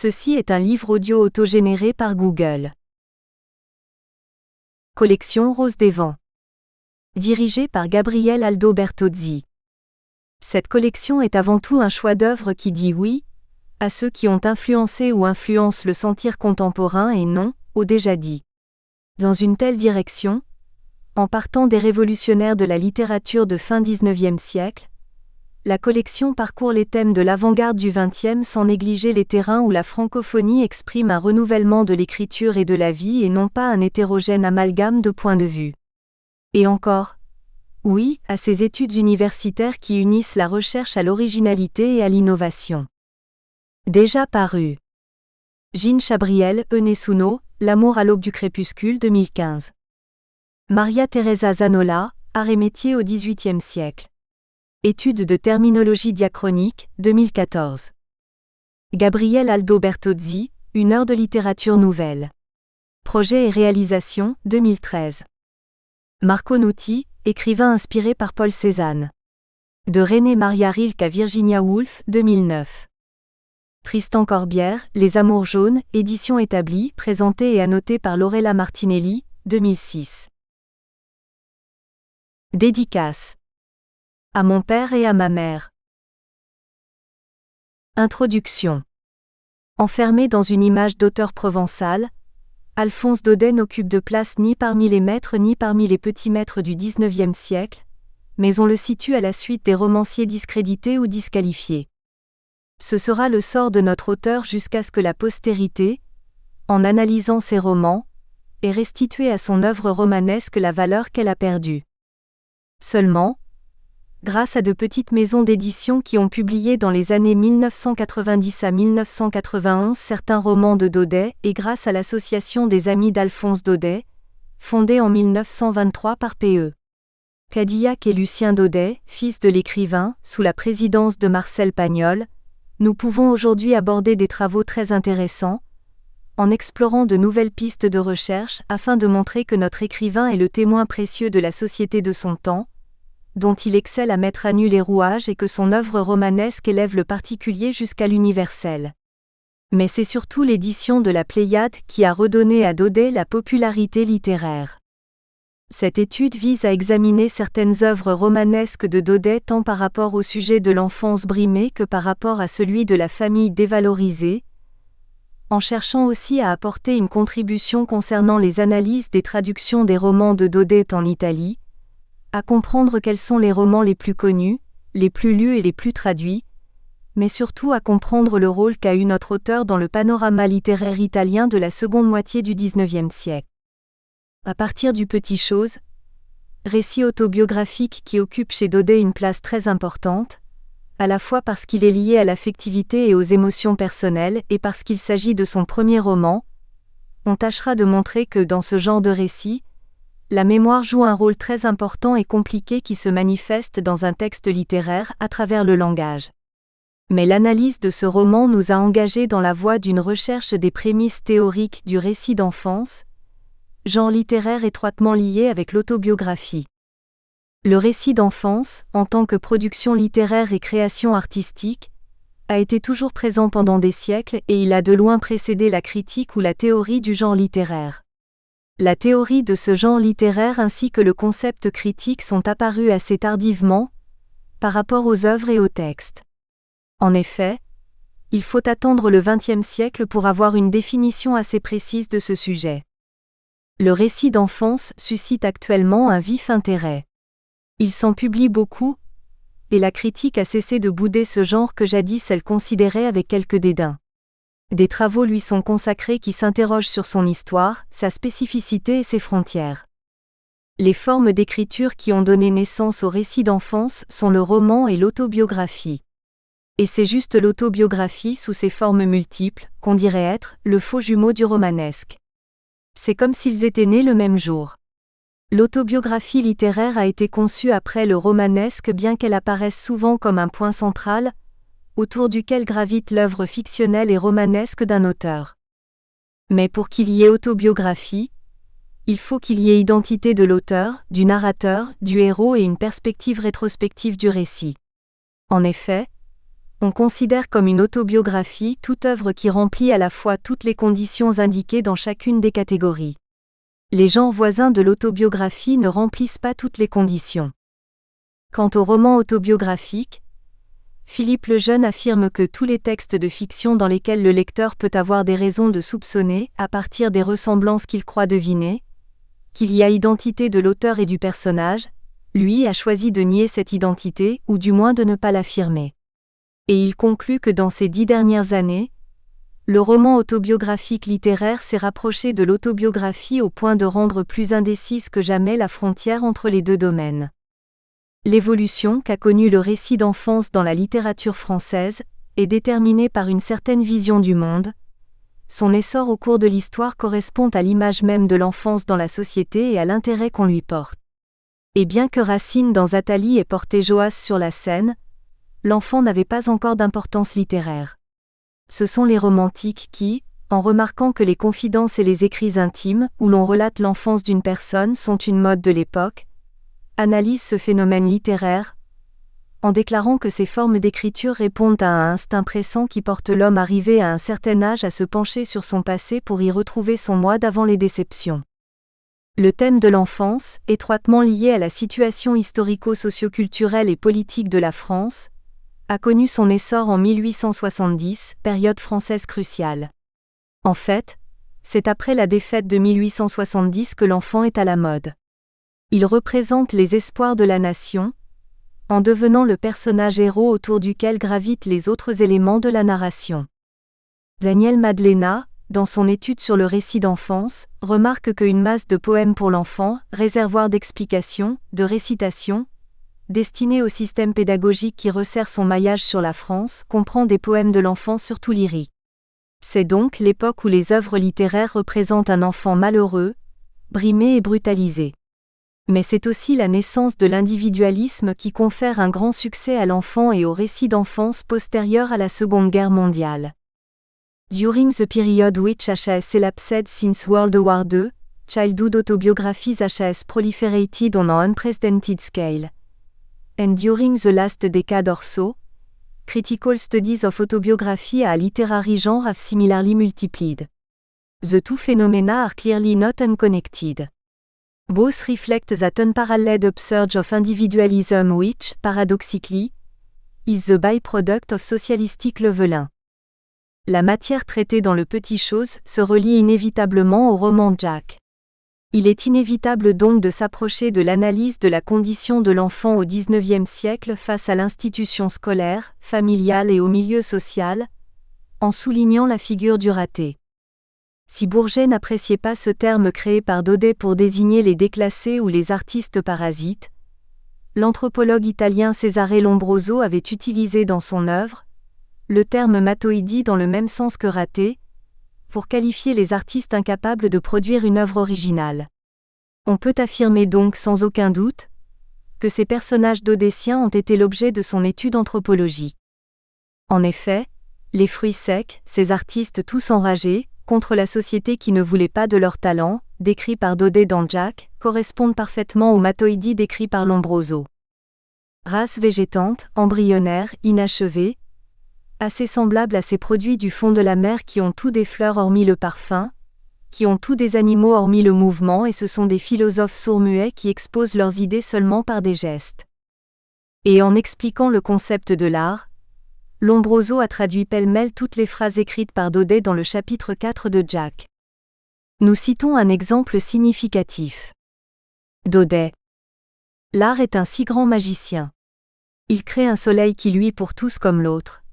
Ceci est un livre audio autogénéré par Google. Collection Rose des Vents. Dirigée par Gabriele Aldo Bertozzi. Cette collection est avant tout un choix d'œuvres qui dit oui à ceux qui ont influencé ou influencent le sentir contemporain et non au déjà dit. Dans une telle direction, en partant des révolutionnaires de la littérature de fin XIXe siècle, la collection parcourt les thèmes de l'avant-garde du XXe sans négliger les terrains où la francophonie exprime un renouvellement de l'écriture et de la vie et non pas un hétérogène amalgame de points de vue. Et encore, oui, à ces études universitaires qui unissent la recherche à l'originalité et à l'innovation. Déjà paru. Jean Chabriel, Nessuno, L'amour à l'aube du crépuscule 2015. Maria Teresa Zanola, Art et métier au XVIIIe siècle. Étude de terminologie diachronique, 2014. Gabriele Aldo Bertozzi, Une heure de littérature nouvelle. Projet et réalisation, 2013. Marco Nutti, écrivain inspiré par Paul Cézanne. De René Maria Rilke à Virginia Woolf, 2009. Tristan Corbière, Les Amours jaunes, édition établie, présentée et annotée par Lorella Martinelli, 2006. Dédicace. À mon père et à ma mère. Introduction. Enfermé dans une image d'auteur provençal, Alphonse Daudet n'occupe de place ni parmi les maîtres ni parmi les petits maîtres du XIXe siècle, mais on le situe à la suite des romanciers discrédités ou disqualifiés. Ce sera le sort de notre auteur jusqu'à ce que la postérité, en analysant ses romans, ait restitué à son œuvre romanesque la valeur qu'elle a perdue. Seulement, grâce à de petites maisons d'édition qui ont publié dans les années 1990 à 1991 certains romans de Daudet et grâce à l'Association des Amis d'Alphonse Daudet, fondée en 1923 par P.E. Cadillac et Lucien Daudet, fils de l'écrivain, sous la présidence de Marcel Pagnol, nous pouvons aujourd'hui aborder des travaux très intéressants, en explorant de nouvelles pistes de recherche afin de montrer que notre écrivain est le témoin précieux de la société de son temps, dont il excelle à mettre à nu les rouages et que son œuvre romanesque élève le particulier jusqu'à l'universel. Mais c'est surtout l'édition de la Pléiade qui a redonné à Daudet la popularité littéraire. Cette étude vise à examiner certaines œuvres romanesques de Daudet tant par rapport au sujet de l'enfance brimée que par rapport à celui de la famille dévalorisée, en cherchant aussi à apporter une contribution concernant les analyses des traductions des romans de Daudet en Italie, à comprendre quels sont les romans les plus connus, les plus lus et les plus traduits, mais surtout à comprendre le rôle qu'a eu notre auteur dans le panorama littéraire italien de la seconde moitié du XIXe siècle. À partir du Petit Chose, récit autobiographique qui occupe chez Daudet une place très importante, à la fois parce qu'il est lié à l'affectivité et aux émotions personnelles et parce qu'il s'agit de son premier roman, on tâchera de montrer que dans ce genre de récit, la mémoire joue un rôle très important et compliqué qui se manifeste dans un texte littéraire à travers le langage. Mais l'analyse de ce roman nous a engagés dans la voie d'une recherche des prémices théoriques du récit d'enfance, genre littéraire étroitement lié avec l'autobiographie. Le récit d'enfance, en tant que production littéraire et création artistique, a été toujours présent pendant des siècles et il a de loin précédé la critique ou la théorie du genre littéraire. La théorie de ce genre littéraire ainsi que le concept critique sont apparus assez tardivement, par rapport aux œuvres et aux textes. En effet, il faut attendre le XXe siècle pour avoir une définition assez précise de ce sujet. Le récit d'enfance suscite actuellement un vif intérêt. Il s'en publie beaucoup, et la critique a cessé de bouder ce genre que jadis elle considérait avec quelque dédain. Des travaux lui sont consacrés qui s'interrogent sur son histoire, sa spécificité et ses frontières. Les formes d'écriture qui ont donné naissance au récit d'enfance sont le roman et l'autobiographie. Et c'est juste l'autobiographie sous ses formes multiples, qu'on dirait être le faux jumeau du romanesque. C'est comme s'ils étaient nés le même jour. L'autobiographie littéraire a été conçue après le romanesque bien qu'elle apparaisse souvent comme un point central, autour duquel gravite l'œuvre fictionnelle et romanesque d'un auteur. Mais pour qu'il y ait autobiographie, il faut qu'il y ait identité de l'auteur, du narrateur, du héros et une perspective rétrospective du récit. En effet, On considère comme une autobiographie toute œuvre qui remplit à la fois toutes les conditions indiquées dans chacune des catégories. Les genres voisins de l'autobiographie ne remplissent pas toutes les conditions. Quant au roman autobiographique, Philippe Lejeune affirme que tous les textes de fiction dans lesquels le lecteur peut avoir des raisons de soupçonner, à partir des ressemblances qu'il croit deviner, qu'il y a identité de l'auteur et du personnage, lui a choisi de nier cette identité ou du moins de ne pas l'affirmer. Et il conclut que dans ces 10 dernières années, le roman autobiographique littéraire s'est rapproché de l'autobiographie au point de rendre plus indécise que jamais la frontière entre les deux domaines. L'évolution qu'a connue le récit d'enfance dans la littérature française est déterminée par une certaine vision du monde. Son essor au cours de l'histoire correspond à l'image même de l'enfance dans la société et à l'intérêt qu'on lui porte. Et bien que Racine dans Athalie ait porté Joas sur la scène, l'enfant n'avait pas encore d'importance littéraire. Ce sont les romantiques qui, en remarquant que les confidences et les écrits intimes, où l'on relate l'enfance d'une personne, sont une mode de l'époque, analysent ce phénomène littéraire, en déclarant que ces formes d'écriture répondent à un instinct pressant qui porte l'homme arrivé à un certain âge à se pencher sur son passé pour y retrouver son moi d'avant les déceptions. Le thème de l'enfance, étroitement lié à la situation historico-socio-culturelle et politique de la France, a connu son essor en 1870, période française cruciale. En fait, c'est après la défaite de 1870 que l'enfant est à la mode. Il représente les espoirs de la nation, en devenant le personnage héros autour duquel gravitent les autres éléments de la narration. Daniel Madlena, dans son étude sur le récit d'enfance, remarque qu'une masse de poèmes pour l'enfant, réservoir d'explications, de récitations, destiné au système pédagogique qui resserre son maillage sur la France, comprend des poèmes de l'enfant surtout lyriques. C'est donc l'époque où les œuvres littéraires représentent un enfant malheureux, brimé et brutalisé. Mais c'est aussi la naissance de l'individualisme qui confère un grand succès à l'enfant et au récit d'enfance postérieur à la Seconde Guerre mondiale. During the period which has elapsed since World War II, childhood autobiographies has proliferated on an unprecedented scale. And during the last decade or so, critical studies of autobiography a literary genre have similarly multiplied. The two phenomena are clearly not unconnected. Both reflect that unparalleled upsurge of individualism which, paradoxically, is the byproduct of socialistic leveling. La matière traitée dans Le Petit Chose se relie inévitablement au roman Jack. Il est inévitable donc de s'approcher de l'analyse de la condition de l'enfant au XIXe siècle face à l'institution scolaire, familiale et au milieu social, en soulignant la figure du raté. Si Bourget n'appréciait pas ce terme créé par Daudet pour désigner les déclassés ou les artistes parasites, l'anthropologue italien Cesare Lombroso avait utilisé dans son œuvre le terme matoidi dans le même sens que raté, pour qualifier les artistes incapables de produire une œuvre originale. On peut affirmer donc sans aucun doute que ces personnages daudétiens ont été l'objet de son étude anthropologique. En effet, les fruits secs, ces artistes tous enragés, contre la société qui ne voulait pas de leur talent, décrits par Daudet dans Jack, correspondent parfaitement aux matoïdis décrits par Lombroso. Race végétante, embryonnaire, inachevée, assez semblable à ces produits du fond de la mer qui ont tout des fleurs hormis le parfum, qui ont tout des animaux hormis le mouvement et ce sont des philosophes sourds-muets qui exposent leurs idées seulement par des gestes. Et en expliquant le concept de l'art, Lombroso a traduit pêle-mêle toutes les phrases écrites par Daudet dans le chapitre 4 de Jack. Nous citons un exemple significatif. Daudet. L'art est un si grand magicien. Il crée un soleil qui luit pour tous comme l'autre.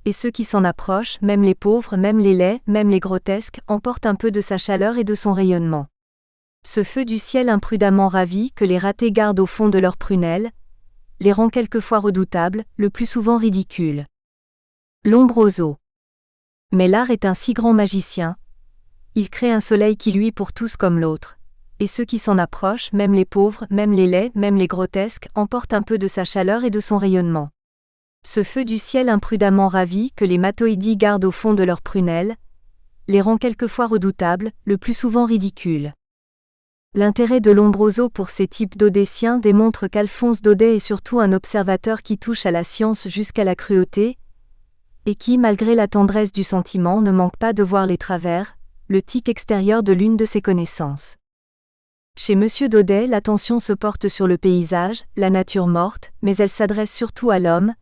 Et ceux qui s'en approchent, même les pauvres, même les laids, même les grotesques, emportent un peu de sa chaleur et de son rayonnement. Ce feu du ciel imprudemment ravi que les ratés gardent au fond de leurs prunelles, les rend quelquefois redoutables, le plus souvent ridicules. Lombroso. Mais l'art est un si grand magicien. Il crée un soleil qui luit pour tous comme l'autre. Et ceux qui s'en approchent, même les pauvres, même les laids, même les grotesques, emportent un peu de sa chaleur et de son rayonnement. Ce feu du ciel imprudemment ravi que les matoïdis gardent au fond de leurs prunelles, les rend quelquefois redoutables, le plus souvent ridicules. L'intérêt de Lombroso pour ces types daudétiens démontre qu'Alphonse Daudet est surtout un observateur qui touche à la science jusqu'à la cruauté, et qui, malgré la tendresse du sentiment, ne manque pas de voir les travers, le tic extérieur de l'une de ses connaissances. Chez Monsieur Daudet, l'attention se porte sur le paysage, la nature morte, mais elle s'adresse surtout à l'homme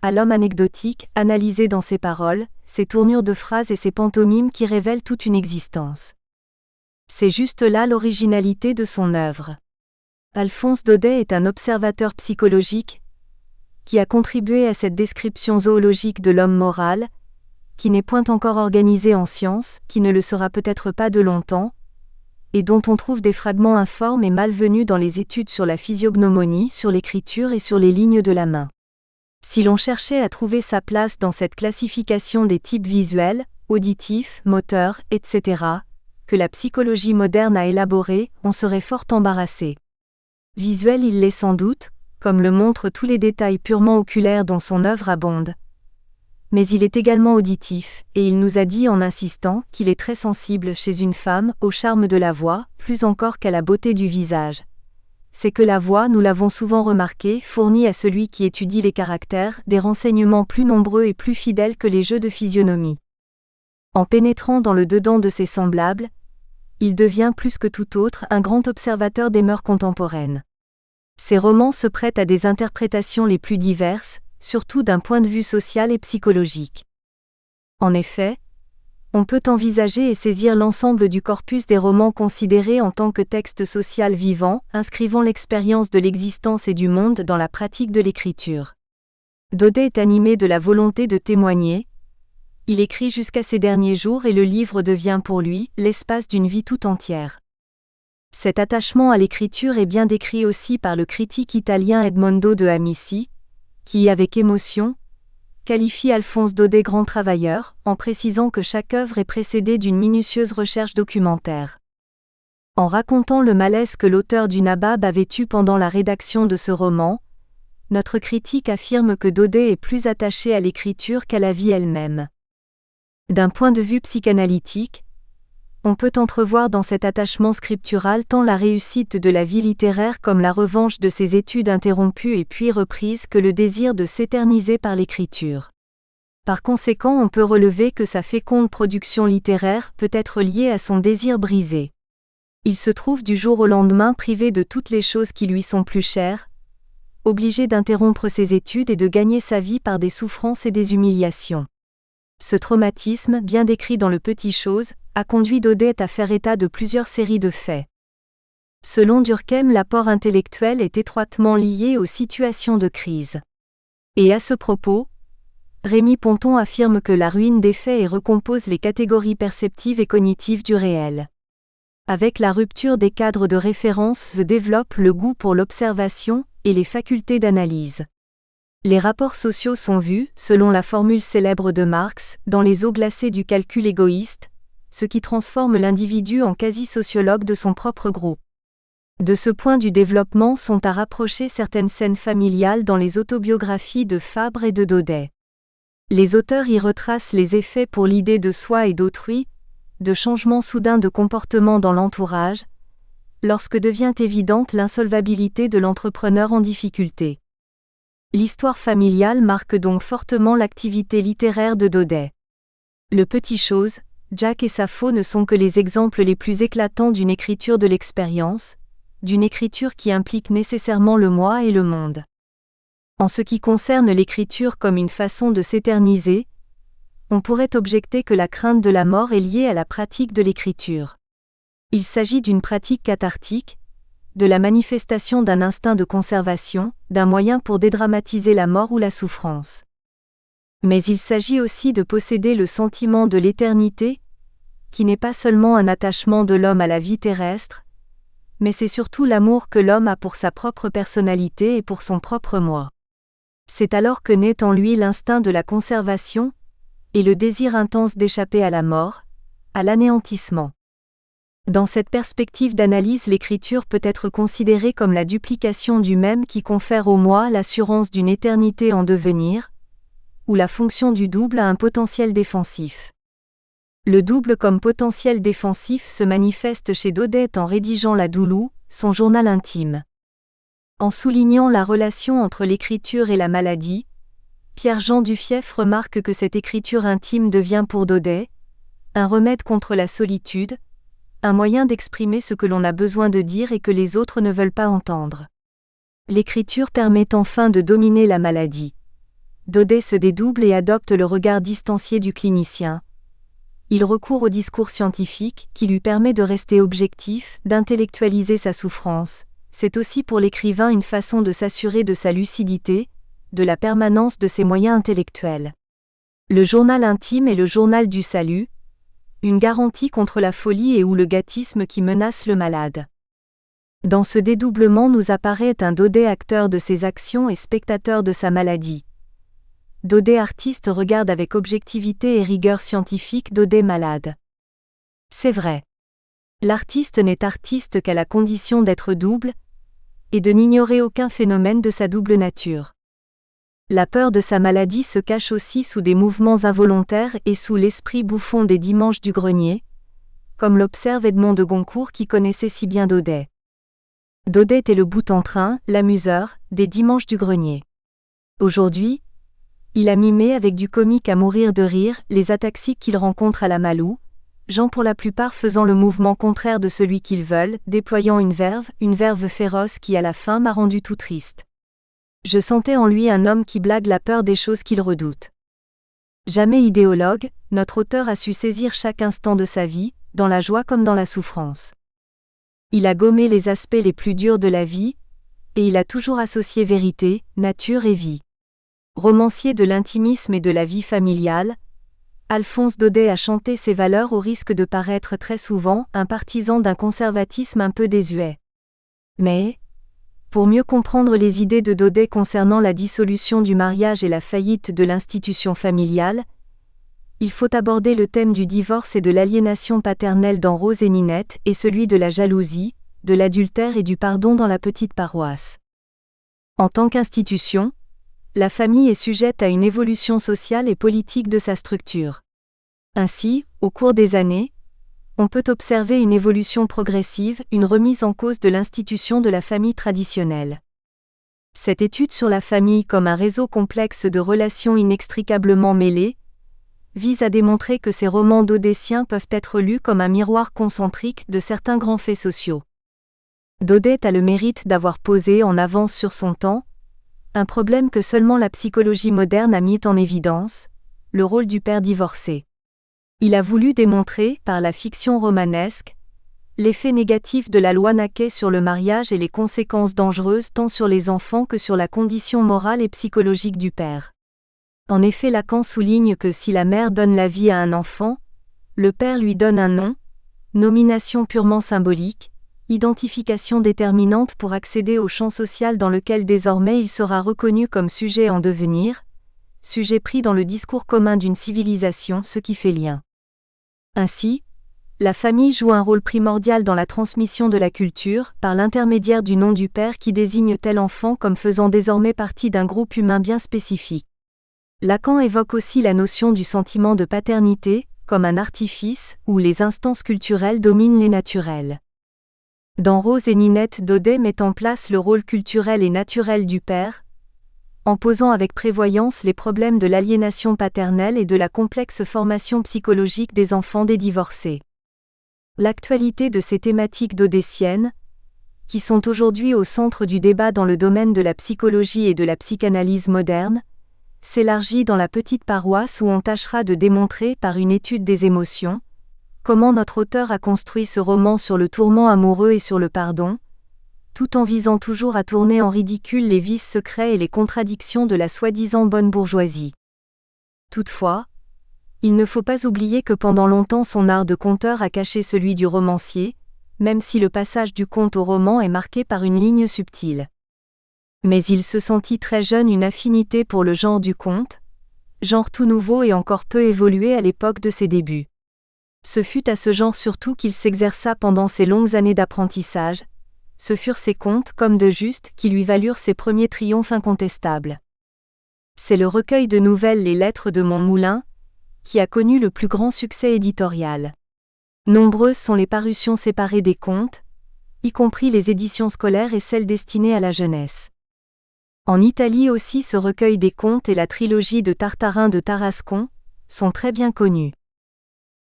anecdotique, analysé dans ses paroles, ses tournures de phrases et ses pantomimes qui révèlent toute une existence. C'est juste là l'originalité de son œuvre. Alphonse Daudet est un observateur psychologique qui a contribué à cette description zoologique de l'homme moral, qui n'est point encore organisé en science, qui ne le sera peut-être pas de longtemps, et dont on trouve des fragments informes et malvenus dans les études sur la physiognomonie, sur l'écriture et sur les lignes de la main. Si l'on cherchait à trouver sa place dans cette classification des types visuels, auditifs, moteurs, etc., que la psychologie moderne a élaboré, on serait fort embarrassé. Visuel il l'est sans doute, comme le montrent tous les détails purement oculaires dont son œuvre abonde. Mais il est également auditif, et il nous a dit en insistant qu'il est très sensible chez une femme au charme de la voix, plus encore qu'à la beauté du visage. C'est que la voix, nous l'avons souvent remarqué, fournit à celui qui étudie les caractères des renseignements plus nombreux et plus fidèles que les jeux de physionomie. En pénétrant dans le dedans de ses semblables, il devient plus que tout autre un grand observateur des mœurs contemporaines. Ses romans se prêtent à des interprétations les plus diverses, surtout d'un point de vue social et psychologique. En effet, on peut envisager et saisir l'ensemble du corpus des romans considérés en tant que texte social vivant, inscrivant l'expérience de l'existence et du monde dans la pratique de l'écriture. Daudet est animé de la volonté de témoigner. Il écrit jusqu'à ses derniers jours et le livre devient pour lui l'espace d'une vie tout entière. Cet attachement à l'écriture est bien décrit aussi par le critique italien Edmondo de Amici, qui, avec émotion, qualifie Alphonse Daudet grand travailleur, en précisant que chaque œuvre est précédée d'une minutieuse recherche documentaire. En racontant le malaise que l'auteur du Nabab avait eu pendant la rédaction de ce roman, notre critique affirme que Daudet est plus attaché à l'écriture qu'à la vie elle-même. D'un point de vue psychanalytique, on peut entrevoir dans cet attachement scriptural tant la réussite de la vie littéraire comme la revanche de ses études interrompues et puis reprises que le désir de s'éterniser par l'écriture. Par conséquent, on peut relever que sa féconde production littéraire peut être liée à son désir brisé. Il se trouve du jour au lendemain privé de toutes les choses qui lui sont plus chères, obligé d'interrompre ses études et de gagner sa vie par des souffrances et des humiliations. Ce traumatisme, bien décrit dans Le Petit Chose, a conduit Daudet à faire état de plusieurs séries de faits. Selon Durkheim, l'apport intellectuel est étroitement lié aux situations de crise. Et à ce propos, Rémy Ponton affirme que la ruine des faits et recompose les catégories perceptives et cognitives du réel. Avec la rupture des cadres de référence se développe le goût pour l'observation et les facultés d'analyse. Les rapports sociaux sont vus, selon la formule célèbre de Marx, dans les eaux glacées du calcul égoïste, ce qui transforme l'individu en quasi-sociologue de son propre groupe. De ce point du développement sont à rapprocher certaines scènes familiales dans les autobiographies de Fabre et de Daudet. Les auteurs y retracent les effets pour l'idée de soi et d'autrui, de changements soudains de comportement dans l'entourage, lorsque devient évidente l'insolvabilité de l'entrepreneur en difficulté. L'histoire familiale marque donc fortement l'activité littéraire de Daudet. Le Petit Chose, Jack et Sappho ne sont que les exemples les plus éclatants d'une écriture de l'expérience, d'une écriture qui implique nécessairement le moi et le monde. En ce qui concerne l'écriture comme une façon de s'éterniser, on pourrait objecter que la crainte de la mort est liée à la pratique de l'écriture. Il s'agit d'une pratique cathartique, de la manifestation d'un instinct de conservation, d'un moyen pour dédramatiser la mort ou la souffrance. Mais il s'agit aussi de posséder le sentiment de l'éternité, qui n'est pas seulement un attachement de l'homme à la vie terrestre, mais c'est surtout l'amour que l'homme a pour sa propre personnalité et pour son propre moi. C'est alors que naît en lui l'instinct de la conservation, et le désir intense d'échapper à la mort, à l'anéantissement. Dans cette perspective d'analyse, l'écriture peut être considérée comme la duplication du même qui confère au moi l'assurance d'une éternité en devenir, ou la fonction du double a un potentiel défensif. Le double comme potentiel défensif se manifeste chez Daudet en rédigeant la Doulou, son journal intime. En soulignant la relation entre l'écriture et la maladie, Pierre-Jean Duffief remarque que cette écriture intime devient pour Daudet un remède contre la solitude, un moyen d'exprimer ce que l'on a besoin de dire et que les autres ne veulent pas entendre. L'écriture permet enfin de dominer la maladie. Daudet se dédouble et adopte le regard distancié du clinicien. Il recourt au discours scientifique, qui lui permet de rester objectif, d'intellectualiser sa souffrance. C'est aussi pour l'écrivain une façon de s'assurer de sa lucidité, de la permanence de ses moyens intellectuels. Le journal intime est le journal du salut, une garantie contre la folie et ou le gâtisme qui menace le malade. Dans ce dédoublement nous apparaît un Daudet acteur de ses actions et spectateur de sa maladie. Daudet artiste regarde avec objectivité et rigueur scientifique Daudet malade. C'est vrai. L'artiste n'est artiste qu'à la condition d'être double, et de n'ignorer aucun phénomène de sa double nature. La peur de sa maladie se cache aussi sous des mouvements involontaires et sous l'esprit bouffon des dimanches du grenier, comme l'observe Edmond de Goncourt qui connaissait si bien Daudet. Daudet est le boute-en-train, l'amuseur, des dimanches du grenier. Aujourd'hui, il a mimé avec du comique à mourir de rire les ataxiques qu'il rencontre à la Malou, gens pour la plupart faisant le mouvement contraire de celui qu'ils veulent, déployant une verve féroce qui à la fin m'a rendu tout triste. Je sentais en lui un homme qui blague la peur des choses qu'il redoute. Jamais idéologue, notre auteur a su saisir chaque instant de sa vie, dans la joie comme dans la souffrance. Il a gommé les aspects les plus durs de la vie, et il a toujours associé vérité, nature et vie. Romancier de l'intimisme et de la vie familiale, Alphonse Daudet a chanté ses valeurs au risque de paraître très souvent un partisan d'un conservatisme un peu désuet. Mais, pour mieux comprendre les idées de Daudet concernant la dissolution du mariage et la faillite de l'institution familiale, il faut aborder le thème du divorce et de l'aliénation paternelle dans Rose et Ninette et celui de la jalousie, de l'adultère et du pardon dans la petite paroisse. En tant qu'institution, la famille est sujette à une évolution sociale et politique de sa structure. Ainsi, au cours des années, on peut observer une évolution progressive, une remise en cause de l'institution de la famille traditionnelle. Cette étude sur la famille comme un réseau complexe de relations inextricablement mêlées vise à démontrer que ces romans daudetiens peuvent être lus comme un miroir concentrique de certains grands faits sociaux. Daudet a le mérite d'avoir posé en avance sur son temps un problème que seulement la psychologie moderne a mis en évidence, le rôle du père divorcé. Il a voulu démontrer, par la fiction romanesque, l'effet négatif de la loi Naquet sur le mariage et les conséquences dangereuses tant sur les enfants que sur la condition morale et psychologique du père. En effet, Lacan souligne que si la mère donne la vie à un enfant, le père lui donne un nom, nomination purement symbolique, identification déterminante pour accéder au champ social dans lequel désormais il sera reconnu comme sujet en devenir, sujet pris dans le discours commun d'une civilisation, ce qui fait lien. Ainsi, la famille joue un rôle primordial dans la transmission de la culture, par l'intermédiaire du nom du père qui désigne tel enfant comme faisant désormais partie d'un groupe humain bien spécifique. Lacan évoque aussi la notion du sentiment de paternité, comme un artifice où les instances culturelles dominent les naturelles. Dans Rose et Ninette, Daudet met en place le rôle culturel et naturel du père, en posant avec prévoyance les problèmes de l'aliénation paternelle et de la complexe formation psychologique des enfants des divorcés. L'actualité de ces thématiques daudetiennes, qui sont aujourd'hui au centre du débat dans le domaine de la psychologie et de la psychanalyse moderne, s'élargit dans la petite paroisse où on tâchera de démontrer par une étude des émotions, comment notre auteur a construit ce roman sur le tourment amoureux et sur le pardon, tout en visant toujours à tourner en ridicule les vices secrets et les contradictions de la soi-disant bonne bourgeoisie. Toutefois, il ne faut pas oublier que pendant longtemps son art de conteur a caché celui du romancier, même si le passage du conte au roman est marqué par une ligne subtile. Mais il se sentit très jeune une affinité pour le genre du conte, genre tout nouveau et encore peu évolué à l'époque de ses débuts. Ce fut à ce genre surtout qu'il s'exerça pendant ses longues années d'apprentissage, ce furent ses contes comme de Juste qui lui valurent ses premiers triomphes incontestables. C'est le recueil de nouvelles Les Lettres de mon moulin, qui a connu le plus grand succès éditorial. Nombreuses sont les parutions séparées des contes, y compris les éditions scolaires et celles destinées à la jeunesse. En Italie aussi, ce recueil des contes et la trilogie de Tartarin de Tarascon sont très bien connus.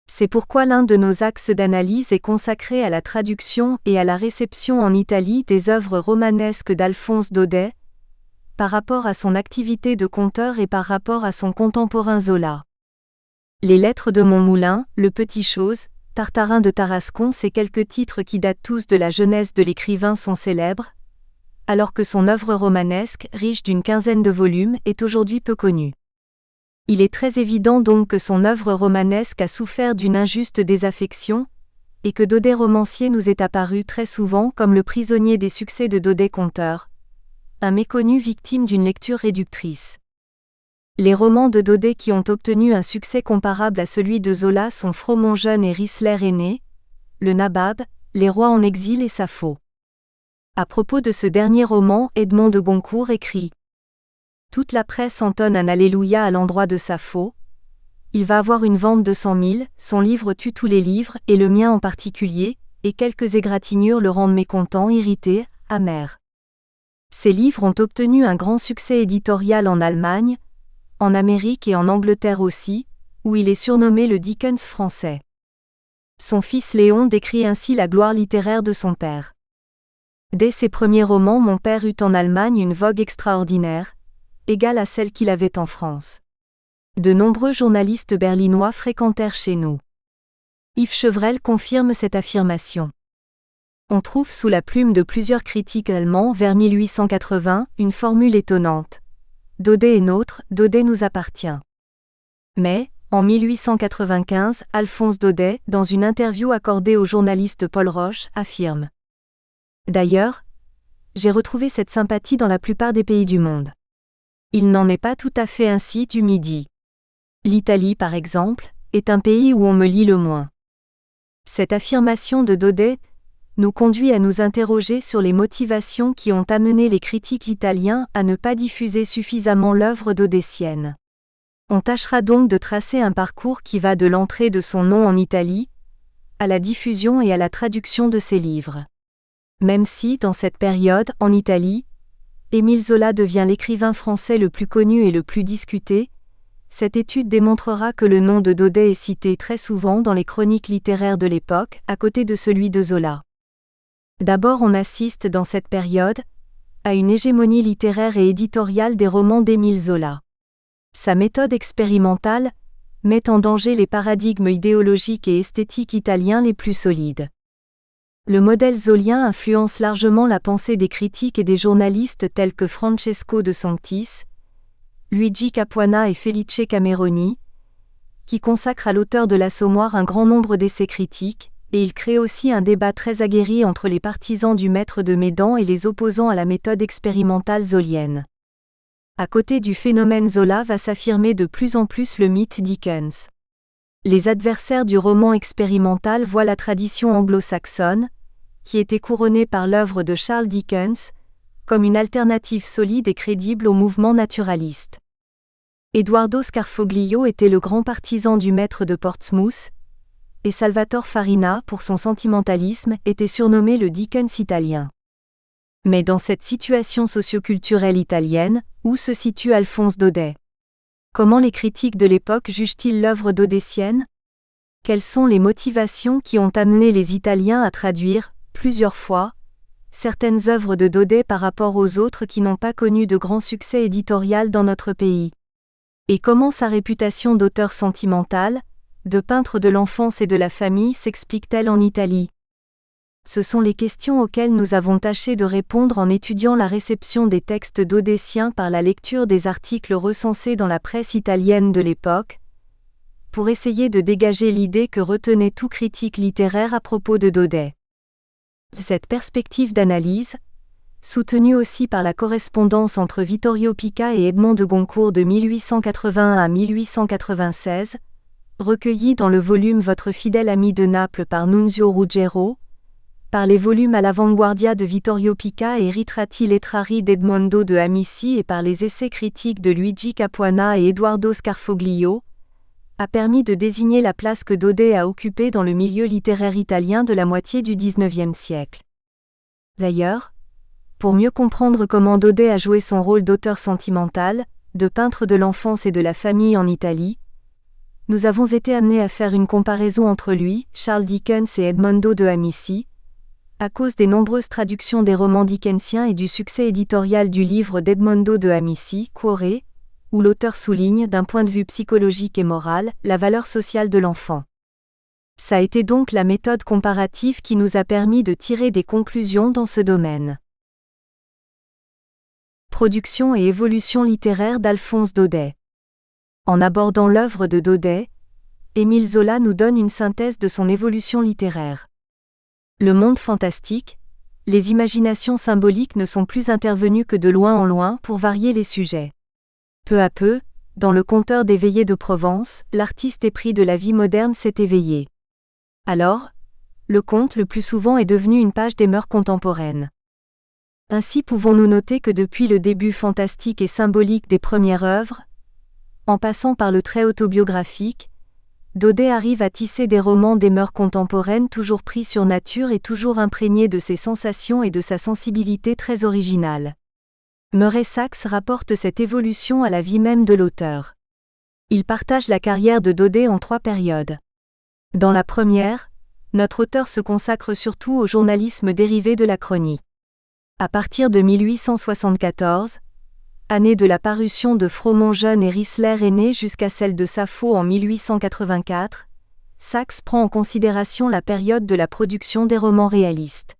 C'est pourquoi l'un de nos axes d'analyse est consacré à la traduction et à la réception en Italie des œuvres romanesques d'Alphonse Daudet, par rapport à son activité de conteur et par rapport à son contemporain Zola. Les Lettres de Montmoulin, Le Petit Chose, Tartarin de Tarascon, ces quelques titres qui datent tous de la jeunesse de l'écrivain sont célèbres, alors que son œuvre romanesque, riche d'une quinzaine de volumes, est aujourd'hui peu connue. Il est très évident donc que son œuvre romanesque a souffert d'une injuste désaffection, et que Daudet romancier nous est apparu très souvent comme le prisonnier des succès de Daudet conteur, un méconnu victime d'une lecture réductrice. Les romans de Daudet qui ont obtenu un succès comparable à celui de Zola sont Fromont jeune et Risler aîné, Le Nabab, Les rois en exil et Sappho. À propos de ce dernier roman, Edmond de Goncourt écrit: toute la presse entonne un Alléluia à l'endroit de Sappho. Il va avoir une vente de 100 000, son livre tue tous les livres, et le mien en particulier, et quelques égratignures le rendent mécontent, irrité, amer. Ces livres ont obtenu un grand succès éditorial en Allemagne, en Amérique et en Angleterre aussi, où il est surnommé le Dickens français. Son fils Léon décrit ainsi la gloire littéraire de son père. Dès ses premiers romans, mon père eut en Allemagne une vogue extraordinaire, égale à celle qu'il avait en France. De nombreux journalistes berlinois fréquentèrent chez nous. Yves Chevrel confirme cette affirmation. On trouve sous la plume de plusieurs critiques allemands vers 1880 une formule étonnante. Daudet est nôtre, Daudet nous appartient. Mais, en 1895, Alphonse Daudet, dans une interview accordée au journaliste Paul Roche, affirme: d'ailleurs, j'ai retrouvé cette sympathie dans la plupart des pays du monde. Il n'en est pas tout à fait ainsi du Midi. L'Italie, par exemple, est un pays où on me lit le moins. Cette affirmation de Daudet nous conduit à nous interroger sur les motivations qui ont amené les critiques italiens à ne pas diffuser suffisamment l'œuvre daudetienne. On tâchera donc de tracer un parcours qui va de l'entrée de son nom en Italie, à la diffusion et à la traduction de ses livres. Même si, dans cette période, en Italie, Émile Zola devient l'écrivain français le plus connu et le plus discuté, cette étude démontrera que le nom de Daudet est cité très souvent dans les chroniques littéraires de l'époque, à côté de celui de Zola. D'abord, on assiste dans cette période à une hégémonie littéraire et éditoriale des romans d'Émile Zola. Sa méthode expérimentale met en danger les paradigmes idéologiques et esthétiques italiens les plus solides. Le modèle zolien influence largement la pensée des critiques et des journalistes tels que Francesco de Sanctis, Luigi Capuana et Felice Cameroni, qui consacrent à l'auteur de l'Assommoir un grand nombre d'essais critiques, et il crée aussi un débat très aguerri entre les partisans du maître de Médan et les opposants à la méthode expérimentale zolienne. À côté du phénomène Zola va s'affirmer de plus en plus le mythe Dickens. Les adversaires du roman expérimental voient la tradition anglo-saxonne, qui était couronnée par l'œuvre de Charles Dickens, comme une alternative solide et crédible au mouvement naturaliste. Eduardo Scarfoglio était le grand partisan du maître de Portsmouth, et Salvatore Farina, pour son sentimentalisme, était surnommé le Dickens italien. Mais dans cette situation socioculturelle italienne, où se situe Alphonse Daudet? Comment les critiques de l'époque jugent-ils l'œuvre daudetienne? Quelles sont les motivations qui ont amené les Italiens à traduire, plusieurs fois, certaines œuvres de Daudet par rapport aux autres qui n'ont pas connu de grand succès éditorial dans notre pays? Et comment sa réputation d'auteur sentimental, de peintre de l'enfance et de la famille s'explique-t-elle en Italie? Ce sont les questions auxquelles nous avons tâché de répondre en étudiant la réception des textes daudetiens par la lecture des articles recensés dans la presse italienne de l'époque, pour essayer de dégager l'idée que retenait tout critique littéraire à propos de Daudet. Cette perspective d'analyse, soutenue aussi par la correspondance entre Vittorio Pica et Edmond de Goncourt de 1881 à 1896, recueillie dans le volume Votre fidèle ami de Naples par Nunzio Ruggero, par les volumes à l'Avanguardia de Vittorio Pica et Ritratti lettrari d'Edmondo de Amici et par les essais critiques de Luigi Capuana et Eduardo Scarfoglio, a permis de désigner la place que Daudet a occupée dans le milieu littéraire italien de la moitié du XIXe siècle. D'ailleurs, Pour mieux comprendre comment Daudet a joué son rôle d'auteur sentimental, de peintre de l'enfance et de la famille en Italie, nous avons été amenés à faire une comparaison entre lui, Charles Dickens et Edmondo de Amici, à cause des nombreuses traductions des romans dickensiens et du succès éditorial du livre d'Edmondo de Amici, Cuore, où l'auteur souligne, d'un point de vue psychologique et moral, la valeur sociale de l'enfant. Ça a été donc la méthode comparative qui nous a permis de tirer des conclusions dans ce domaine. Production et évolution littéraire d'Alphonse Daudet. En abordant l'œuvre de Daudet, Émile Zola nous donne une synthèse de son évolution littéraire. Le monde fantastique, les imaginations symboliques ne sont plus intervenues que de loin en loin pour varier les sujets. Peu à peu, dans le Conteur des veillées de Provence, l'artiste épris de la vie moderne s'est éveillé. Alors, le conte le plus souvent est devenu une page des mœurs contemporaines. Ainsi pouvons-nous noter que depuis le début fantastique et symbolique des premières œuvres, en passant par le trait autobiographique, Daudet arrive à tisser des romans des mœurs contemporaines toujours pris sur nature et toujours imprégnés de ses sensations et de sa sensibilité très originale. Murray Sachs rapporte cette évolution à la vie même de l'auteur. Il partage la carrière de Daudet en 3 périodes. Dans la première, notre auteur se consacre surtout au journalisme dérivé de la chronique. À partir de 1874, année de la parution de Fromont jeune et Risler aîné jusqu'à celle de Sappho en 1884, Sachs prend en considération la période de la production des romans réalistes.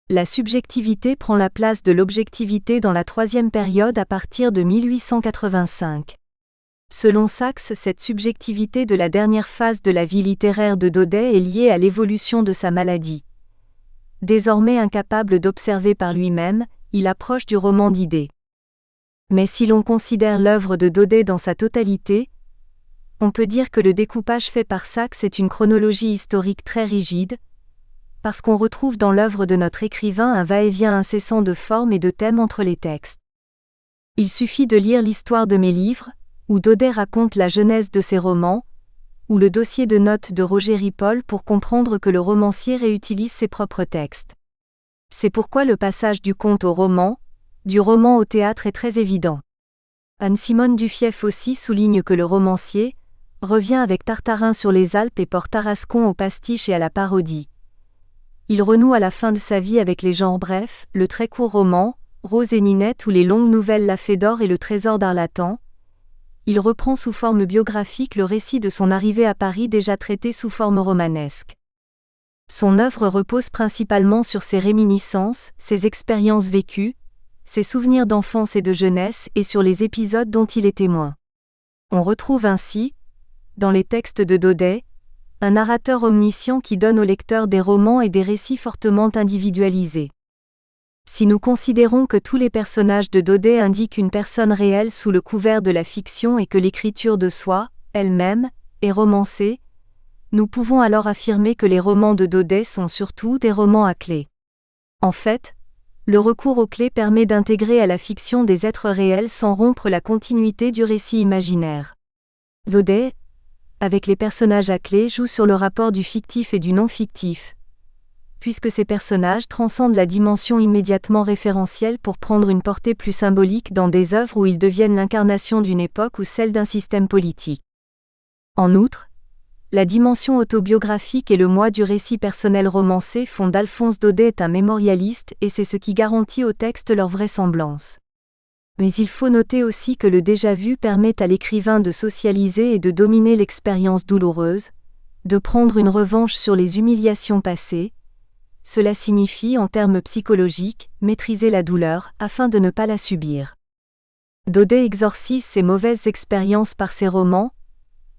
La subjectivité prend la place de l'objectivité dans la 3e période à partir de 1885. Selon Sachs, cette subjectivité de la dernière phase de la vie littéraire de Daudet est liée à l'évolution de sa maladie. Désormais incapable d'observer par lui-même, il approche du roman d'idées. Mais si l'on considère l'œuvre de Daudet dans sa totalité, on peut dire que le découpage fait par Sachs est une chronologie historique très rigide, parce qu'on retrouve dans l'œuvre de notre écrivain un va-et-vient incessant de formes et de thèmes entre les textes. Il suffit de lire l'histoire de mes livres, où Daudet raconte la genèse de ses romans, ou le dossier de notes de Roger Ripoll pour comprendre que le romancier réutilise ses propres textes. C'est pourquoi le passage du conte au roman, du roman au théâtre est très évident. Anne-Simone Duffief aussi souligne que le romancier revient avec Tartarin sur les Alpes et porte Tarascon au pastiche et à la parodie. Il renoue à la fin de sa vie avec les genres brefs, le très court roman, Rose et Ninette ou les longues nouvelles La Fée d'Or et le Trésor d'Arlatan. Il reprend sous forme biographique le récit de son arrivée à Paris déjà traité sous forme romanesque. Son œuvre repose principalement sur ses réminiscences, ses expériences vécues, ses souvenirs d'enfance et de jeunesse et sur les épisodes dont il est témoin. On retrouve ainsi, dans les textes de Daudet, un narrateur omniscient qui donne au lecteur des romans et des récits fortement individualisés. Si nous considérons que tous les personnages de Daudet indiquent une personne réelle sous le couvert de la fiction et que l'écriture de soi, elle-même, est romancée, nous pouvons alors affirmer que les romans de Daudet sont surtout des romans à clés. En fait, le recours aux clés permet d'intégrer à la fiction des êtres réels sans rompre la continuité du récit imaginaire. Daudet, avec les personnages à clés, joue sur le rapport du fictif et du non-fictif, puisque ces personnages transcendent la dimension immédiatement référentielle pour prendre une portée plus symbolique dans des œuvres où ils deviennent l'incarnation d'une époque ou celle d'un système politique. En outre, la dimension autobiographique et le moi du récit personnel romancé font d'Alphonse Daudet un mémorialiste et c'est ce qui garantit au texte leur vraisemblance. Mais il faut noter aussi que le déjà-vu permet à l'écrivain de socialiser et de dominer l'expérience douloureuse, de prendre une revanche sur les humiliations passées. Cela signifie, en termes psychologiques, maîtriser la douleur afin de ne pas la subir. Daudet exorcise ses mauvaises expériences par ses romans,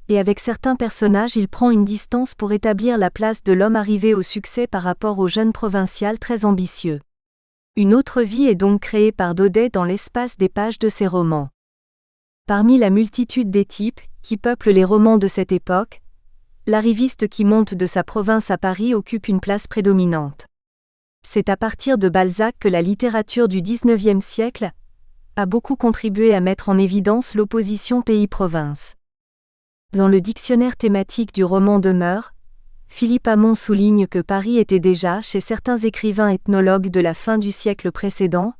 et avec certains personnages il prend une distance pour établir la place de l'homme arrivé au succès par rapport au jeune provincial très ambitieux. Une autre vie est donc créée par Daudet dans l'espace des pages de ses romans. Parmi la multitude des types qui peuplent les romans de cette époque, l'arriviste qui monte de sa province à Paris occupe une place prédominante. C'est à partir de Balzac que la littérature du XIXe siècle a beaucoup contribué à mettre en évidence l'opposition pays-province. Dans le dictionnaire thématique du roman de mœurs, Philippe Hamon souligne que Paris était déjà, chez certains écrivains ethnologues de la fin du siècle précédent,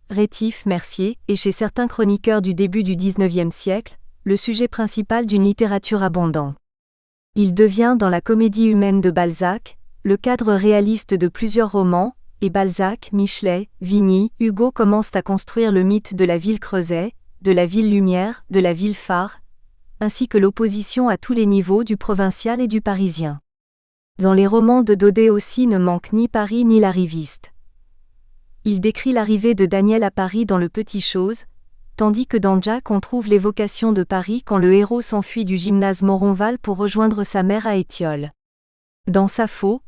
Rétif, Mercier, et chez certains chroniqueurs du début du XIXe siècle, le sujet principal d'une littérature abondante. Il devient dans la comédie humaine de Balzac, le cadre réaliste de plusieurs romans, et Balzac, Michelet, Vigny, Hugo commencent à construire le mythe de la ville Creuset, de la ville lumière, de la ville phare, ainsi que l'opposition à tous les niveaux du provincial et du parisien. Dans les romans de Daudet aussi ne manque ni Paris ni l'arriviste. Il décrit l'arrivée de Daniel à Paris dans Le Petit Chose, tandis que dans Jack on trouve l'évocation de Paris quand le héros s'enfuit du gymnase Moronval pour rejoindre sa mère à Étiole. Dans Sappho,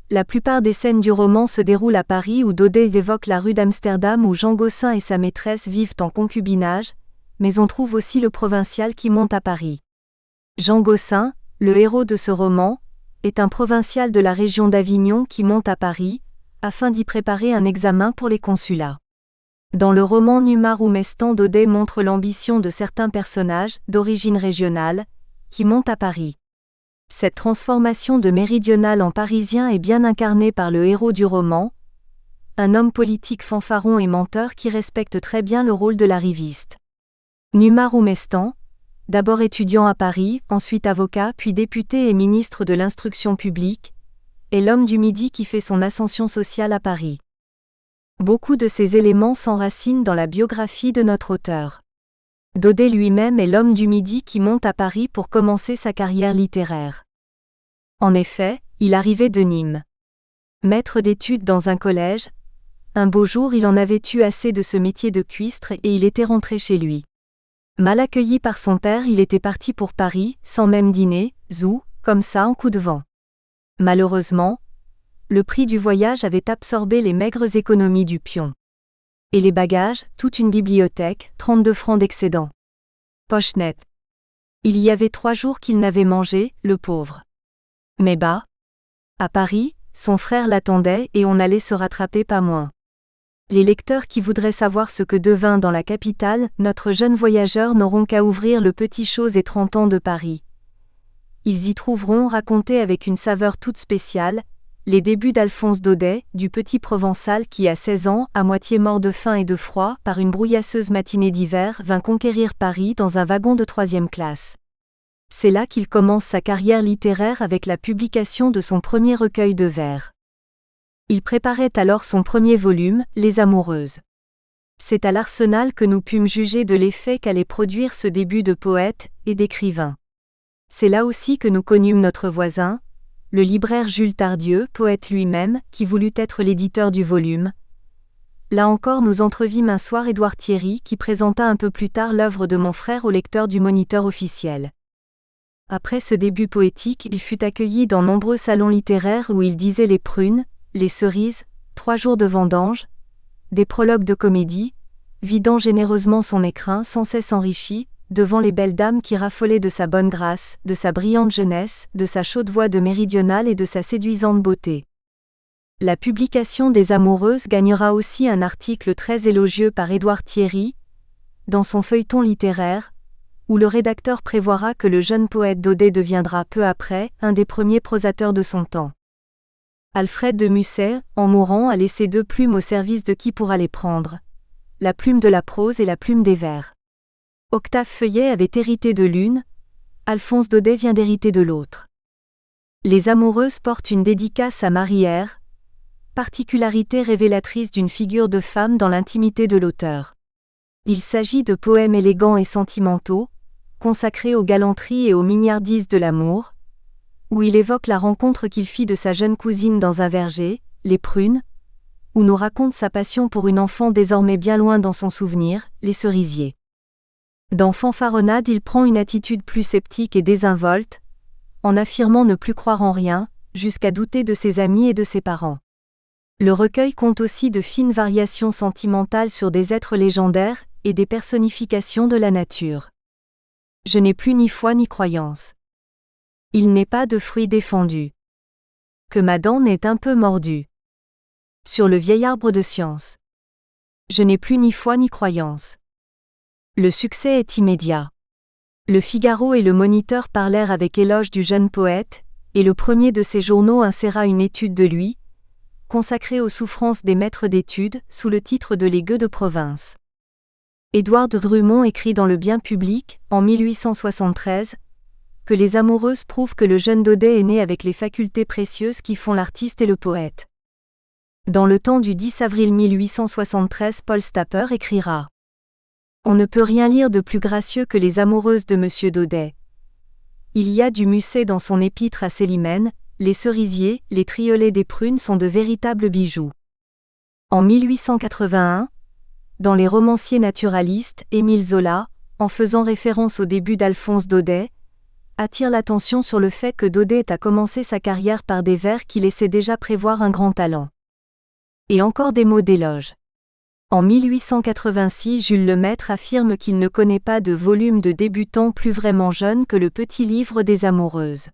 la plupart des scènes du roman se déroulent à Paris où Daudet évoque la rue d'Amsterdam où Jean Gossin et sa maîtresse vivent en concubinage, mais on trouve aussi le provincial qui monte à Paris. Jean Gossin, le héros de ce roman, est un provincial de la région d'Avignon qui monte à Paris, afin d'y préparer un examen pour les consulats. Dans le roman Numa Roumestan, Daudet montre l'ambition de certains personnages, d'origine régionale, qui montent à Paris. Cette transformation de méridional en parisien est bien incarnée par le héros du roman, un homme politique fanfaron et menteur qui respecte très bien le rôle de l'arriviste. Numa Roumestan, d'abord étudiant à Paris, ensuite avocat puis député et ministre de l'Instruction publique, est l'homme du Midi qui fait son ascension sociale à Paris. Beaucoup de ces éléments s'enracinent dans la biographie de notre auteur. Daudet lui-même est l'homme du Midi qui monte à Paris pour commencer sa carrière littéraire. En effet, il arrivait de Nîmes. Maître d'études dans un collège, un beau jour il en avait eu assez de ce métier de cuistre et il était rentré chez lui. Mal accueilli par son père, il était parti pour Paris, sans même dîner, comme ça en coup de vent. Malheureusement, le prix du voyage avait absorbé les maigres économies du pion. Et les bagages, toute une bibliothèque, 32 francs d'excédent. Poche nette. Il y avait 3 jours qu'il n'avait mangé, le pauvre. Mais bah, à Paris, son frère l'attendait et on allait se rattraper pas moins. Les lecteurs qui voudraient savoir ce que devint dans la capitale, notre jeune voyageur n'auront qu'à ouvrir Le Petit Chose et 30 ans de Paris. Ils y trouveront, racontés avec une saveur toute spéciale, les débuts d'Alphonse Daudet, du petit provençal qui à 16 ans, à moitié mort de faim et de froid, par une brouillasseuse matinée d'hiver, vint conquérir Paris dans un wagon de 3e classe. C'est là qu'il commence sa carrière littéraire avec la publication de son premier recueil de vers. Il préparait alors son premier volume, Les Amoureuses. C'est à l'Arsenal que nous pûmes juger de l'effet qu'allait produire ce début de poète et d'écrivain. C'est là aussi que nous connûmes notre voisin, le libraire Jules Tardieu, poète lui-même, qui voulut être l'éditeur du volume. Là encore nous entrevîmes un soir Édouard Thierry qui présenta un peu plus tard l'œuvre de mon frère au lecteur du Moniteur officiel. Après ce début poétique, il fut accueilli dans nombreux salons littéraires où il disait les prunes, les cerises, 3 jours de vendange, des prologues de comédie, vidant généreusement son écrin sans cesse enrichi, devant les belles dames qui raffolaient de sa bonne grâce, de sa brillante jeunesse, de sa chaude voix de méridionale et de sa séduisante beauté. La publication des Amoureuses gagnera aussi un article très élogieux par Édouard Thierry, dans son feuilleton littéraire, où le rédacteur prévoira que le jeune poète Daudet deviendra peu après un des premiers prosateurs de son temps. Alfred de Musset, en mourant, a laissé 2 plumes au service de qui pourra les prendre, la plume de la prose et la plume des vers. Octave Feuillet avait hérité de l'une, Alphonse Daudet vient d'hériter de l'autre. Les Amoureuses portent une dédicace à Marie-Ère, particularité révélatrice d'une figure de femme dans l'intimité de l'auteur. Il s'agit de poèmes élégants et sentimentaux, consacrés aux galanteries et aux mignardises de l'amour, où il évoque la rencontre qu'il fit de sa jeune cousine dans un verger, les prunes, où nous raconte sa passion pour une enfant désormais bien loin dans son souvenir, les cerisiers. Dans Fanfaronnade, il prend une attitude plus sceptique et désinvolte, en affirmant ne plus croire en rien, jusqu'à douter de ses amis et de ses parents. Le recueil compte aussi de fines variations sentimentales sur des êtres légendaires et des personnifications de la nature. Je n'ai plus ni foi ni croyance. Il n'est pas de fruit défendu. Que ma dent n'est un peu mordue. Sur le vieil arbre de science. Je n'ai plus ni foi ni croyance. Le succès est immédiat. Le Figaro et le Moniteur parlèrent avec éloge du jeune poète, et le premier de ces journaux inséra une étude de lui, consacrée aux souffrances des maîtres d'études, sous le titre de Les gueux de province. Édouard de Drummond écrit dans Le Bien public, en 1873, que les amoureuses prouvent que le jeune Daudet est né avec les facultés précieuses qui font l'artiste et le poète. Dans Le Temps du 10 avril 1873, Paul Stapper écrira « On ne peut rien lire de plus gracieux que les amoureuses de M. Daudet. Il y a du Musset dans son épître à Célimène, les cerisiers, les triolets des prunes sont de véritables bijoux. » En 1881, dans Les romanciers naturalistes, Émile Zola, en faisant référence au début d'Alphonse Daudet, attire l'attention sur le fait que Daudet a commencé sa carrière par des vers qui laissaient déjà prévoir un grand talent. Et encore des mots d'éloge. En 1886, Jules Lemaître affirme qu'il ne connaît pas de volume de débutant plus vraiment jeune que le petit livre des amoureuses.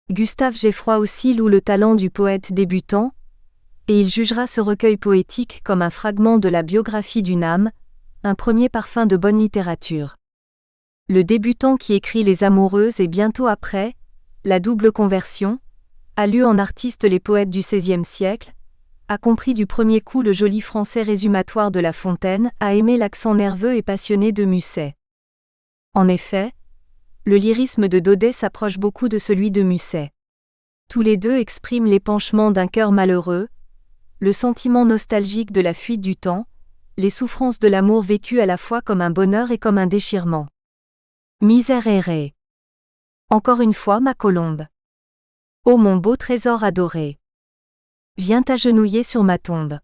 Gustave Geffroy aussi loue le talent du poète débutant, et il jugera ce recueil poétique comme un fragment de la biographie d'une âme, un premier parfum de bonne littérature. Le débutant qui écrit Les Amoureuses et bientôt après, La double conversion, a lu en artiste les poètes du XVIe siècle, a compris du premier coup le joli français résumatoire de La Fontaine, a aimé l'accent nerveux et passionné de Musset. En effet, le lyrisme de Daudet s'approche beaucoup de celui de Musset. Tous les deux expriment l'épanchement d'un cœur malheureux, le sentiment nostalgique de la fuite du temps, les souffrances de l'amour vécues à la fois comme un bonheur et comme un déchirement. Miserere. Encore une fois ma colombe. Ô mon beau trésor adoré. Viens t'agenouiller sur ma tombe.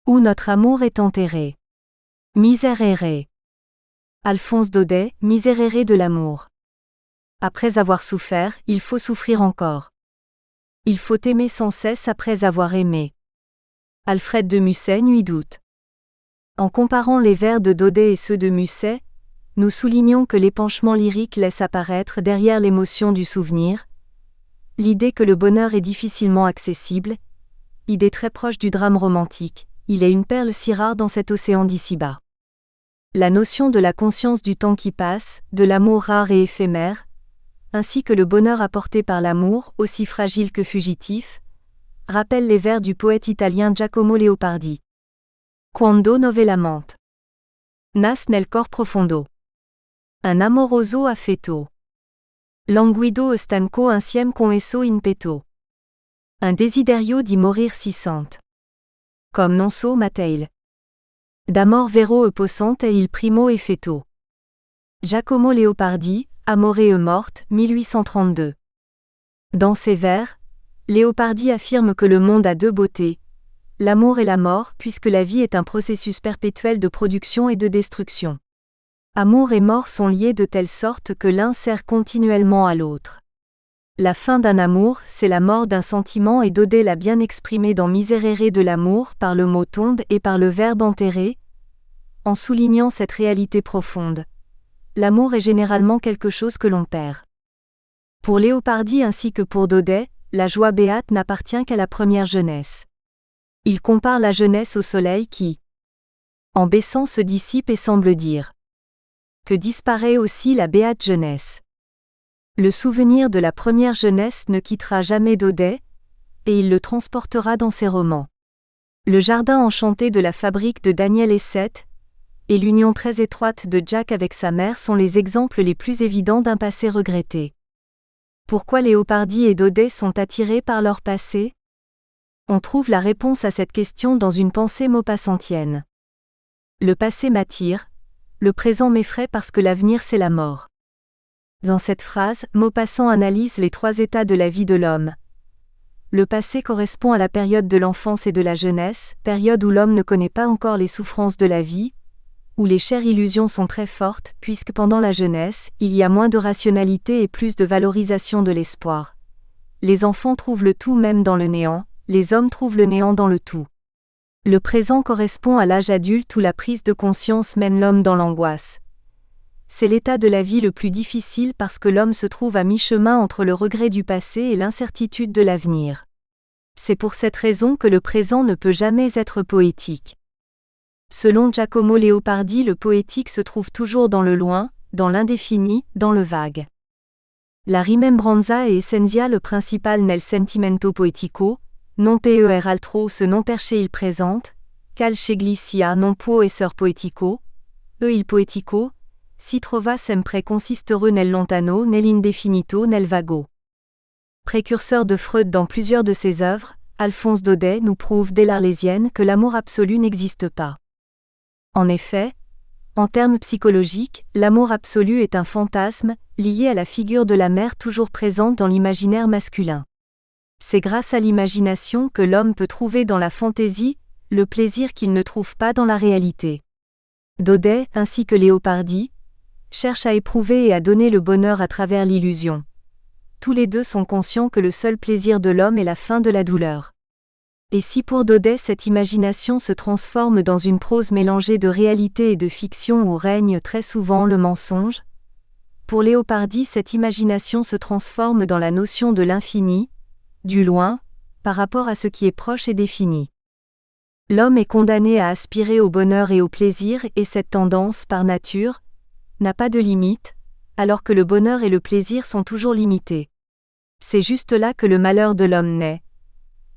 Où notre amour est enterré. Miserere. Alphonse Daudet, Miserere de l'amour. Après avoir souffert, il faut souffrir encore. Il faut aimer sans cesse après avoir aimé. Alfred de Musset, Nuit d'août. En comparant les vers de Daudet et ceux de Musset, nous soulignons que l'épanchement lyrique laisse apparaître derrière l'émotion du souvenir l'idée que le bonheur est difficilement accessible, idée très proche du drame romantique, il est une perle si rare dans cet océan d'ici-bas. La notion de la conscience du temps qui passe, de l'amour rare et éphémère, ainsi que le bonheur apporté par l'amour, aussi fragile que fugitif, rappelle les vers du poète italien Giacomo Leopardi. Quando novellamment. Nas nel cor profondo. Un amoroso affetto. Languido estanco insiem con esso in petto. Un desiderio di morir si sente. Comme non so mateil. D'amor vero e possente il primo effetto. Giacomo Leopardi, Amore e morte, 1832. Dans ses vers, Leopardi affirme que le monde a deux beautés, l'amour et la mort, puisque la vie est un processus perpétuel de production et de destruction. Amour et mort sont liés de telle sorte que l'un sert continuellement à l'autre. La fin d'un amour, c'est la mort d'un sentiment et Daudet l'a bien exprimé dans Miserere de l'amour par le mot tombe et par le verbe enterrer, en soulignant cette réalité profonde. L'amour est généralement quelque chose que l'on perd. Pour Leopardi ainsi que pour Daudet, la joie béate n'appartient qu'à la première jeunesse. Il compare la jeunesse au soleil qui, en baissant, se dissipe et semble dire que disparaît aussi la béate jeunesse. Le souvenir de la première jeunesse ne quittera jamais Daudet, et il le transportera dans ses romans. Le jardin enchanté de la fabrique de Daniel Essette, et l'union très étroite de Jack avec sa mère sont les exemples les plus évidents d'un passé regretté. Pourquoi Leopardi et Daudet sont attirés par leur passé ? On trouve la réponse à cette question dans une pensée maupassanttienne. Le passé m'attire, le présent m'effraie parce que l'avenir c'est la mort. Dans cette phrase, Maupassant analyse les trois états de la vie de l'homme. Le passé correspond à la période de l'enfance et de la jeunesse, période où l'homme ne connaît pas encore les souffrances de la vie, où les chères illusions sont très fortes, puisque pendant la jeunesse, il y a moins de rationalité et plus de valorisation de l'espoir. Les enfants trouvent le tout même dans le néant, les hommes trouvent le néant dans le tout. Le présent correspond à l'âge adulte où la prise de conscience mène l'homme dans l'angoisse. C'est l'état de la vie le plus difficile parce que l'homme se trouve à mi-chemin entre le regret du passé et l'incertitude de l'avenir. C'est pour cette raison que le présent ne peut jamais être poétique. Selon Giacomo Leopardi, le poétique se trouve toujours dans le loin, dans l'indéfini, dans le vague. La rimembranza è essenziale principale nel sentimento poetico, non per altro se non perché il présente, cal scegli sia non può essere poetico, il poetico, si trova sempre consistere nel lontano, nell'indefinito, nel vago. Précurseur de Freud dans plusieurs de ses œuvres, Alphonse Daudet nous prouve dès l'Arlésienne que l'amour absolu n'existe pas. En effet, en termes psychologiques, l'amour absolu est un fantasme, lié à la figure de la mère toujours présente dans l'imaginaire masculin. C'est grâce à l'imagination que l'homme peut trouver dans la fantaisie le plaisir qu'il ne trouve pas dans la réalité. Daudet, ainsi que Léopardi, cherchent à éprouver et à donner le bonheur à travers l'illusion. Tous les deux sont conscients que le seul plaisir de l'homme est la fin de la douleur. Et si pour Daudet cette imagination se transforme dans une prose mélangée de réalité et de fiction où règne très souvent le mensonge, pour Léopardi cette imagination se transforme dans la notion de l'infini, du loin, par rapport à ce qui est proche et défini. L'homme est condamné à aspirer au bonheur et au plaisir et cette tendance, par nature, n'a pas de limite, alors que le bonheur et le plaisir sont toujours limités. C'est juste là que le malheur de l'homme naît.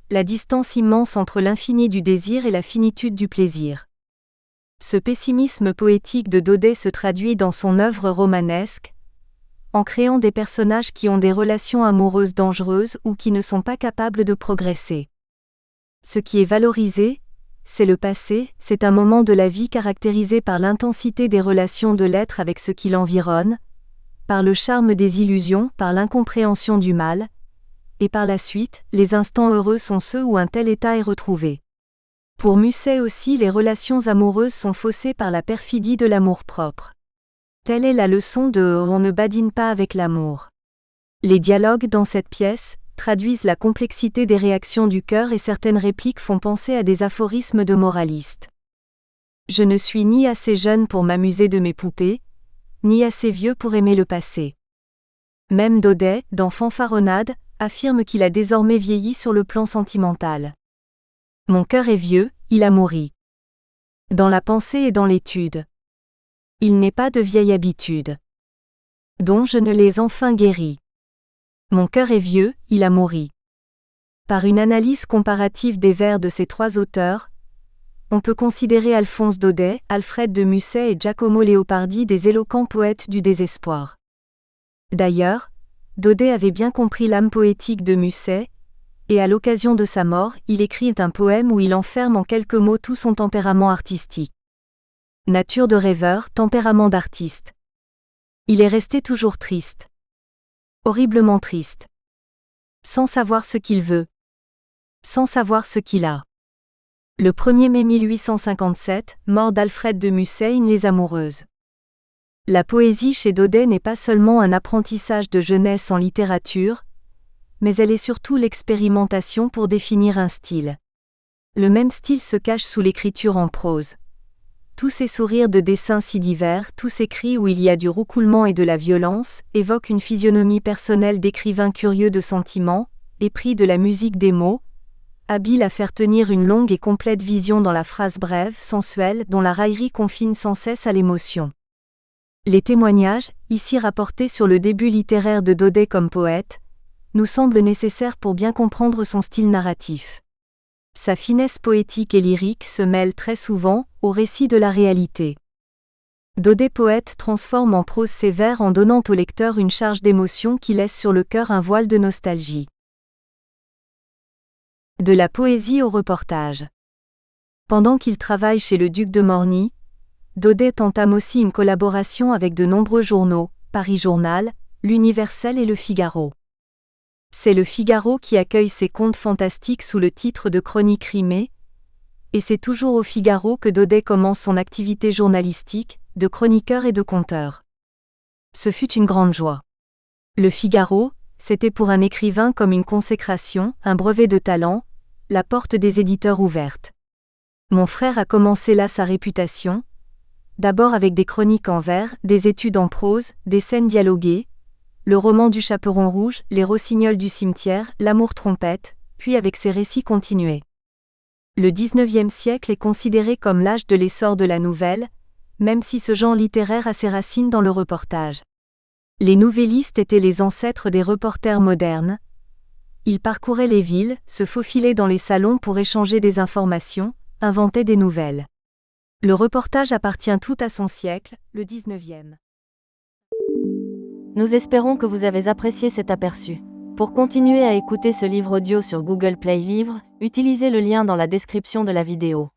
La distance immense entre l'infini du désir et la finitude du plaisir. Ce pessimisme poétique de Daudet se traduit dans son œuvre romanesque, en créant des personnages qui ont des relations amoureuses dangereuses ou qui ne sont pas capables de progresser. Ce qui est valorisé, c'est le passé, c'est un moment de la vie caractérisé par l'intensité des relations de l'être avec ce qui l'environne, par le charme des illusions, par l'incompréhension du mal, et par la suite, les instants heureux sont ceux où un tel état est retrouvé. Pour Musset aussi les relations amoureuses sont faussées par la perfidie de l'amour-propre. Telle est la leçon de « On ne badine pas avec l'amour ». Les dialogues dans cette pièce traduisent la complexité des réactions du cœur et certaines répliques font penser à des aphorismes de moralistes. Je ne suis ni assez jeune pour m'amuser de mes poupées, ni assez vieux pour aimer le passé. Même Daudet, dans Fanfaronnade, affirme qu'il a désormais vieilli sur le plan sentimental. Mon cœur est vieux, il a mouri. Dans la pensée et dans l'étude. Il n'est pas de vieille habitude. Dont je ne l'ai enfin guéri. Mon cœur est vieux, il a mouri. Par une analyse comparative des vers de ces trois auteurs, on peut considérer Alphonse Daudet, Alfred de Musset et Giacomo Leopardi des éloquents poètes du désespoir. D'ailleurs, Daudet avait bien compris l'âme poétique de Musset, et à l'occasion de sa mort, il écrit un poème où il enferme en quelques mots tout son tempérament artistique. Nature de rêveur, tempérament d'artiste. Il est resté toujours triste. Horriblement triste. Sans savoir ce qu'il veut. Sans savoir ce qu'il a. Le 1er mai 1857, mort d'Alfred de Musset in Les Amoureuses. La poésie chez Daudet n'est pas seulement un apprentissage de jeunesse en littérature, mais elle est surtout l'expérimentation pour définir un style. Le même style se cache sous l'écriture en prose. Tous ces sourires de dessins si divers, tous ces cris où il y a du roucoulement et de la violence, évoquent une physionomie personnelle d'écrivain curieux de sentiments, épris de la musique des mots, habile à faire tenir une longue et complète vision dans la phrase brève, sensuelle, dont la raillerie confine sans cesse à l'émotion. Les témoignages, ici rapportés sur le début littéraire de Daudet comme poète, nous semblent nécessaires pour bien comprendre son style narratif. Sa finesse poétique et lyrique se mêle très souvent au récit de la réalité. Daudet poète transforme en prose ses vers en donnant au lecteur une charge d'émotion qui laisse sur le cœur un voile de nostalgie. De la poésie au reportage. Pendant qu'il travaille chez le duc de Morny, Daudet entame aussi une collaboration avec de nombreux journaux, Paris Journal, l'Universel et Le Figaro. C'est Le Figaro qui accueille ses contes fantastiques sous le titre de Chroniques rimées, et c'est toujours au Figaro que Daudet commence son activité journalistique, de chroniqueur et de conteur. Ce fut une grande joie. Le Figaro, c'était pour un écrivain comme une consécration, un brevet de talent, la porte des éditeurs ouverte. Mon frère a commencé là sa réputation, d'abord avec des chroniques en vers, des études en prose, des scènes dialoguées, le roman du Chaperon rouge, les rossignols du cimetière, l'amour trompette, puis avec ses récits continués. Le XIXe siècle est considéré comme l'âge de l'essor de la nouvelle, même si ce genre littéraire a ses racines dans le reportage. Les nouvellistes étaient les ancêtres des reporters modernes. Ils parcouraient les villes, se faufilaient dans les salons pour échanger des informations, inventaient des nouvelles. Le reportage appartient tout à son siècle, le 19e. Nous espérons que vous avez apprécié cet aperçu. Pour continuer à écouter ce livre audio sur Google Play Livres, utilisez le lien dans la description de la vidéo.